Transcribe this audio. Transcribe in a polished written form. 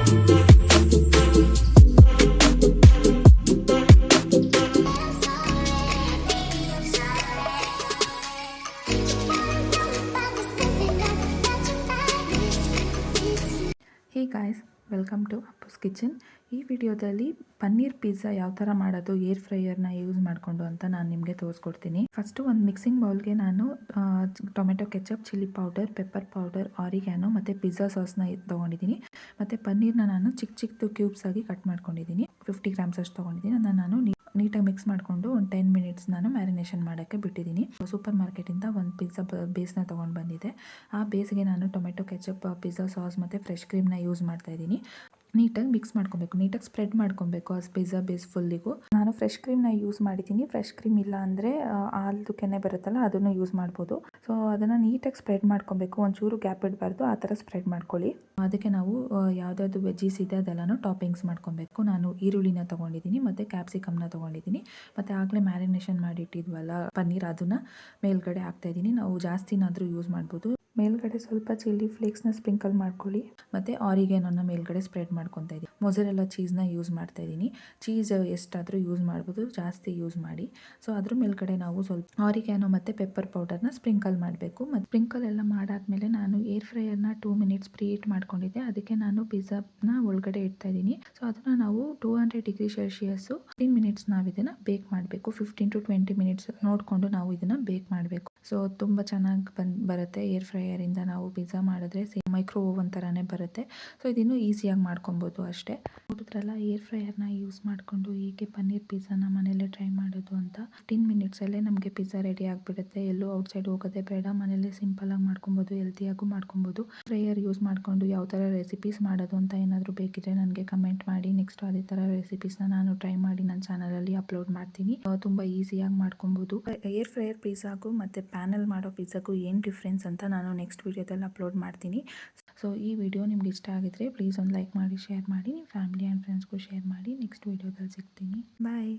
Hey guys, welcome to Appu's kitchen. ಈ ವಿಡಿಯೋದಲ್ಲಿ paneer pizza ಯಾವ ಥರ ಮಾಡೋದು ಏರ್ ಫ್ರೈಯರ್ನ ಯೂಸ್ ಮಾಡಿಕೊಂಡು ಅಂತ ನಾನು ನಿಮಗೆ ತೋರಿಸ್ಕೊಡ್ತೀನಿ. ಫಸ್ಟು ಒಂದು ಮಿಕ್ಸಿಂಗ್ ಬೌಲ್ಗೆ ನಾನು tomato ketchup, chilli powder, pepper powder, ಆರಿಗ್ಯಾನೋ ಮತ್ತು ಪಿಜ್ಜಾ ಸಾಸ್ನ ತೊಗೊಂಡಿದ್ದೀನಿ. ಮತ್ತು ಪನ್ನೀರ್ನ ನಾನು ಚಿಕ್ಕ ಕ್ಯೂಬ್ಸ್ ಆಗಿ ಕಟ್ ಮಾಡ್ಕೊಂಡಿದ್ದೀನಿ. 50 ಗ್ರಾಮ್ಸ್ ಅಷ್ಟು ತೊಗೊಂಡಿದ್ದೀನಿ. ಅದನ್ನು ನಾನು ನೀಟಾಗಿ ಮಿಕ್ಸ್ ಮಾಡಿಕೊಂಡು ಒಂದು 10 ಮಿನಿಟ್ಸ್ ನಾನು ಮ್ಯಾರಿನೇಷನ್ ಮಾಡೋಕ್ಕೆ ಬಿಟ್ಟಿದ್ದೀನಿ. ಸೂಪರ್ ಮಾರ್ಕೆಟಿಂದ ಒಂದು ಪಿಜ್ಜಾ ಬೇಸ್ನ ತೊಗೊಂಡು ಬಂದಿದ್ದೆ. ಆ ಬೇಸ್ಗೆ ನಾನು ಟೊಮೆಟೊ ಕೆಚಪ್, ಪಿಜ್ಜಾ ಸಾಸ್ ಮತ್ತು ಫ್ರೆಶ್ ಕ್ರೀಮ್ನ ಯೂಸ್ ಮಾಡ್ತಾ ಇದ್ದೀನಿ. ನೀಟಾಗಿ ಮಿಕ್ಸ್ ಮಾಡ್ಕೊಬೇಕು, ನೀಟಾಗಿ ಸ್ಪ್ರೆಡ್ ಮಾಡ್ಕೊಬೇಕು ಆ ಪಿಜ್ಜಾ ಬೇಸ್ ಫುಲ್ಲಿಗೂ. ನಾನು ಫ್ರೆಶ್ ಕ್ರೀಮ್ನ ಯೂಸ್ ಮಾಡಿದ್ದೀನಿ. ಫ್ರೆಶ್ ಕ್ರೀಮ್ ಇಲ್ಲ ಅಂದರೆ ಹಾಲ್ದು ಕೆನೆ ಬರುತ್ತಲ್ಲ, ಅದನ್ನು ಯೂಸ್ ಮಾಡ್ಬೋದು. ಸೊ ಅದನ್ನು ನೀಟಾಗಿ ಸ್ಪ್ರೆಡ್ ಮಾಡ್ಕೊಬೇಕು, ಒಂಚೂರು ಗ್ಯಾಪ್ ಇಡಬಾರ್ದು, ಆ ಥರ ಸ್ಪ್ರೆಡ್ ಮಾಡ್ಕೊಳ್ಳಿ. ಅದಕ್ಕೆ ನಾವು ಯಾವುದಾದ್ರು ವೆಜ್ಜೀಸ್ ಇದೆ ಅದೆಲ್ಲನೂ ಟಾಪಿಂಗ್ಸ್ ಮಾಡ್ಕೊಬೇಕು. ನಾನು ಈರುಳ್ಳಿನ ತೊಗೊಂಡಿದ್ದೀನಿ ಮತ್ತು ಕ್ಯಾಪ್ಸಿಕಮ್ನ ತೊಗೊಂಡಿದ್ದೀನಿ. ಮತ್ತು ಆಗಲೇ ಮ್ಯಾರಿನೇಷನ್ ಮಾಡಿಟ್ಟಿದ್ವಲ್ಲ ಪನ್ನೀರ್, ಅದನ್ನು ಮೇಲ್ಗಡೆ ಹಾಕ್ತಾಯಿದ್ದೀನಿ. ನಾವು ಜಾಸ್ತಿನಾದರೂ ಯೂಸ್ ಮಾಡ್ಬೋದು. ಮೇಲ್ಗಡೆ ಸ್ವಲ್ಪ ಚಿಲ್ಲಿ ಫ್ಲೇಕ್ಸ್ನ ಸ್ಪ್ರಿಂಕಲ್ ಮಾಡ್ಕೊಳ್ಳಿ. ಮತ್ತು ಆರಿಗ್ಯಾನೋನ ಮೇಲ್ಗಡೆ ಸ್ಪ್ರೆಡ್ ಮಾಡ್ಕೊತಾ ಇದ್ದೀನಿ. ಮೊಸರೆಲ್ಲ ಚೀಸ್ನ ಯೂಸ್ ಮಾಡ್ತಾ ಇದ್ದೀನಿ. ಚೀಸ್ ಎಷ್ಟಾದರೂ ಯೂಸ್ ಮಾಡ್ಬೋದು, ಜಾಸ್ತಿ ಯೂಸ್ ಮಾಡಿ. ಸೊ ಅದ್ರ ಮೇಲ್ಗಡೆ ನಾವು ಸ್ವಲ್ಪ ಆರಿಗ್ಯಾನೋ ಮತ್ತು ಪೆಪ್ಪರ್ ಪೌಡರ್ನ ಸ್ಪ್ರಿಂಕಲ್ ಮಾಡಬೇಕು. ಮತ್ತು ಸ್ಪ್ರಿಂಕಲ್ ಎಲ್ಲ ಮಾಡಾದ್ಮೇಲೆ ನಾನು ಏರ್ ಫ್ರೈಯರ್ನ 2 ಮಿನಿಟ್ಸ್ ಪ್ರೀ ಹೀಟ್ ಮಾಡ್ಕೊಂಡಿದ್ದೆ. ಅದಕ್ಕೆ ನಾನು ಪಿಜ್ಜಾನ ಒಳಗಡೆ ಇಡ್ತಾ ಇದ್ದೀನಿ. ಸೊ ಅದನ್ನು ನಾವು 200 ಡಿಗ್ರಿ ಸೆಲ್ಸಿಯಸ್ಸು 15 ಮಿನಿಟ್ಸ್ ನಾವು ಇದನ್ನು ಬೇಕ್ ಮಾಡಬೇಕು. 15 to 20 ಮಿನಿಟ್ಸ್ ನೋಡಿಕೊಂಡು ನಾವು ಇದನ್ನು ಬೇಕ್ ಮಾಡಬೇಕು. ಸೊ ತುಂಬ ಚೆನ್ನಾಗಿ ಬರುತ್ತೆ ಏರ್ ಫ್ರೈಯರಿಂದ ನಾವು ಪಿಜ್ಜಾ ಮಾಡಿದ್ರೆ. ಮೈಕ್ರೋ ಓವನ್ ಥರನೇ ಬರುತ್ತೆ. ಸೊ ಇದನ್ನು ಈಸಿಯಾಗಿ ಮಾಡ್ಕೊಬೋದು ಅಷ್ಟೇ. ನೋಡಿದ್ರಲ್ಲ, ಏರ್ ಫ್ರೈಯರ್ನ ಯೂಸ್ ಮಾಡಿಕೊಂಡು ಹೇಗೆ ಪನ್ನೀರ್ ಪಿಜ್ಜಾನ ಮನೇಲೇ ಟ್ರೈ ಮಾಡೋದು ಅಂತ. 15 ಮಿನಿಟ್ಸಲ್ಲೇ ನಮಗೆ ಪಿಜ್ಜಾ ರೆಡಿ ಆಗಿಬಿಡುತ್ತೆ. ಎಲ್ಲೂ ಔಟ್ಸೈಡ್ ಹೋಗೋದೇ ಬೇಡ, ಮನೇಲೇ ಸಿಂಪಲಾಗಿ ಮಾಡ್ಕೊಬೋದು, ಹೆಲ್ತಿಯಾಗೂ ಮಾಡ್ಕೊಬೋದು. ಫ್ರೈಯರ್ ಯೂಸ್ ಮಾಡಿಕೊಂಡು ಯಾವ ಥರ ರೆಸಿಪೀಸ್ ಮಾಡೋದು ಅಂತ ಏನಾದರೂ ಬೇಕಿದ್ರೆ ನನಗೆ ಕಮೆಂಟ್ ಮಾಡಿ. ನೆಕ್ಸ್ಟ್ ಅದೇ ಥರ ರೆಸಿಪೀಸ್ನ ನಾನು ಟ್ರೈ ಮಾಡಿ ನನ್ನ ಚಾನಲಲ್ಲಿ ಅಪ್ಲೋಡ್ ಮಾಡ್ತೀನಿ. ತುಂಬ ಈಸಿಯಾಗಿ ಮಾಡ್ಕೊಬೋದು. ಏರ್ ಫ್ರೈಯರ್ ಪಿಜ್ಜಾಗೂ ಮತ್ತು ಪ್ಯಾನಲ್ಲಿ ಮಾಡೋ ಪಿಜ್ಜಾಗೂ ಏನು ಡಿಫ್ರೆನ್ಸ್ ಅಂತ ನಾನು ನೆಕ್ಸ್ಟ್ ವೀಡಿಯೋದಲ್ಲಿ ಅಪ್ಲೋಡ್ ಮಾಡ್ತೀನಿ. ಸೊ ಈ ವಿಡಿಯೋ ನಿಮ್ಗೆ ಇಷ್ಟ ಆಗಿದ್ರೆ ಪ್ಲೀಸ್ ಒಂದು ಲೈಕ್ ಮಾಡಿ, ಶೇರ್ ಮಾಡಿ, ನಿಮ್ಮ ಫ್ಯಾಮಿಲಿ ಆ್ಯಂಡ್ ಫ್ರೆಂಡ್ಸ್ಗೂ ಶೇರ್ ಮಾಡಿ. ನೆಕ್ಸ್ಟ್ ವೀಡಿಯೋದಲ್ಲಿ ಸಿಗ್ತೀನಿ. ಬಾಯ್.